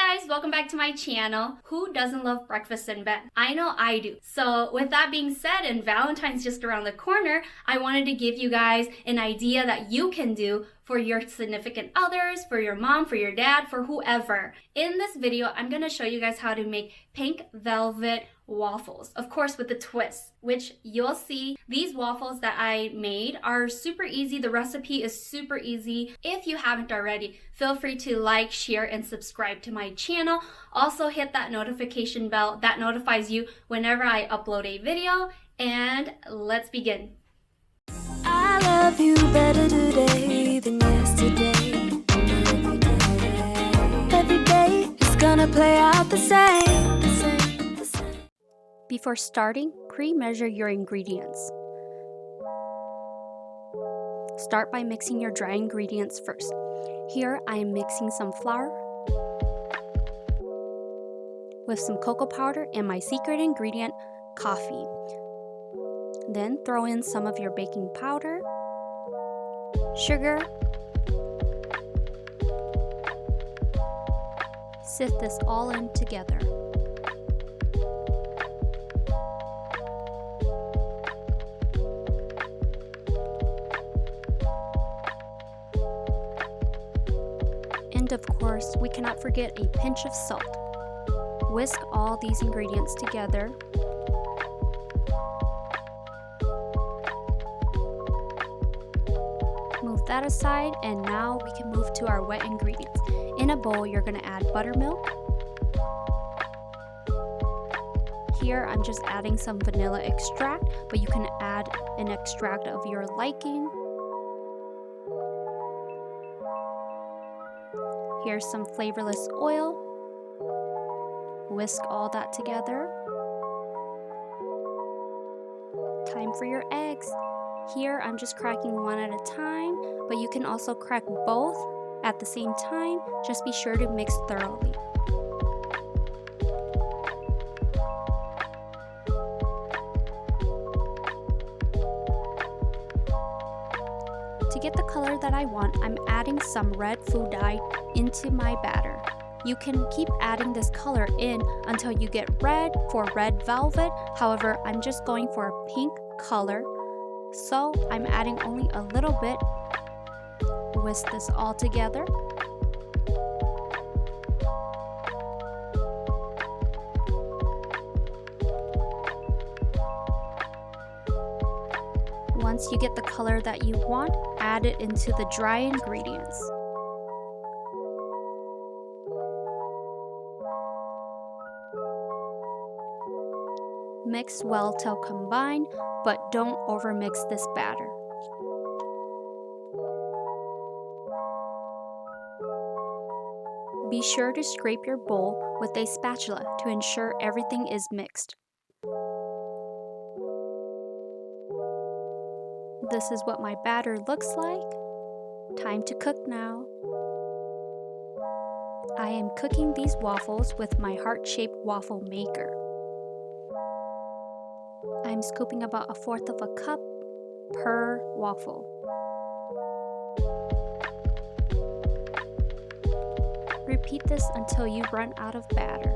guys, welcome back to my channel. Who doesn't love breakfast in bed? I know I do. So with that being said, and Valentine's just around the corner, I wanted to give you guys an idea that you can do for your significant others, for your mom, for your dad, for whoever. In this video, I'm gonna show you guys how to make pink velvet waffles, of course with a twist, which you'll see. These waffles that I made are super easy. The recipe is super easy. If you haven't already, feel free to like, share, and subscribe to my channel. Also hit that notification bell that notifies you whenever I upload a video, and let's begin. I love you better today than yesterday. Every day is gonna play out the same. Before starting, pre-measure your ingredients. Start by mixing your dry ingredients first. Here I am mixing some flour with some cocoa powder and my secret ingredient, coffee. Then throw in some of your baking powder, sugar. Sift this all in together. And of course, we cannot forget a pinch of salt. Whisk all these ingredients together. Move that aside, and now we can move to our wet ingredients. In a bowl, you're going to add buttermilk. Here, I'm just adding some vanilla extract, but you can add an extract of your liking. Here's some flavorless oil. Whisk all that together. Time for your eggs. Here I'm just cracking one at a time, but you can also crack both at the same time. Just be sure to mix thoroughly. To get the color that I want, I'm adding some red food dye into my batter. You can keep adding this color in until you get red for red velvet. However, I'm just going for a pink color, so I'm adding only a little bit. Whisk this all together. Once you get the color that you want, add it into the dry ingredients. Mix well till combined, but don't overmix this batter. Be sure to scrape your bowl with a spatula to ensure everything is mixed. This is what my batter looks like. Time to cook now. I am cooking these waffles with my heart-shaped waffle maker. I'm scooping about 1/4 of a cup per waffle. Repeat this until you run out of batter.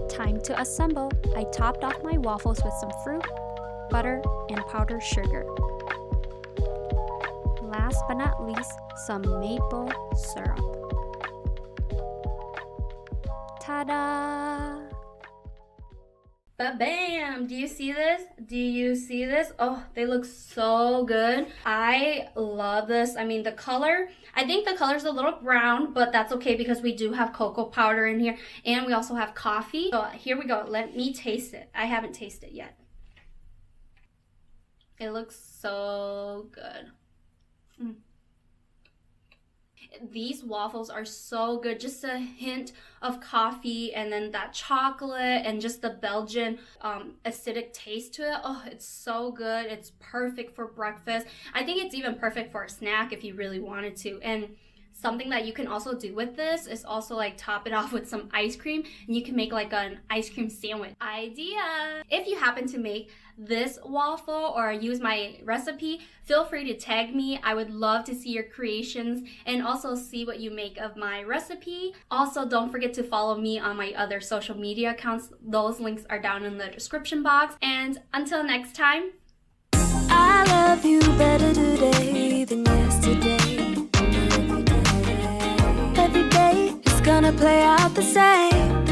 Time to assemble. I topped off my waffles with some fruit, butter, and powdered sugar. Last but not least, some maple syrup. Ta-da! Ba-bam! Do you see this? Do you see this? Oh, they look so good. I love this. I mean, the color, I think the color's a little brown, but that's okay because we do have cocoa powder in here, and we also have coffee. So here we go. Let me taste it. I haven't tasted it yet. It looks so good. These waffles are so good. Just a hint of coffee and then that chocolate and just the Belgian acidic taste to it. Oh, it's so good. It's perfect for breakfast. I think it's even perfect for a snack if you really wanted to. And Something that you can also do with this is also like top it off with some ice cream, and you can make like an ice cream sandwich. Idea! If you happen to make this waffle or use my recipe, feel free to tag me. I would love to see your creations and also see what you make of my recipe. Also, don't forget to follow me on my other social media accounts. Those links are down in the description box. And until next time, I love you better today than yesterday. Every day is gonna play out the same.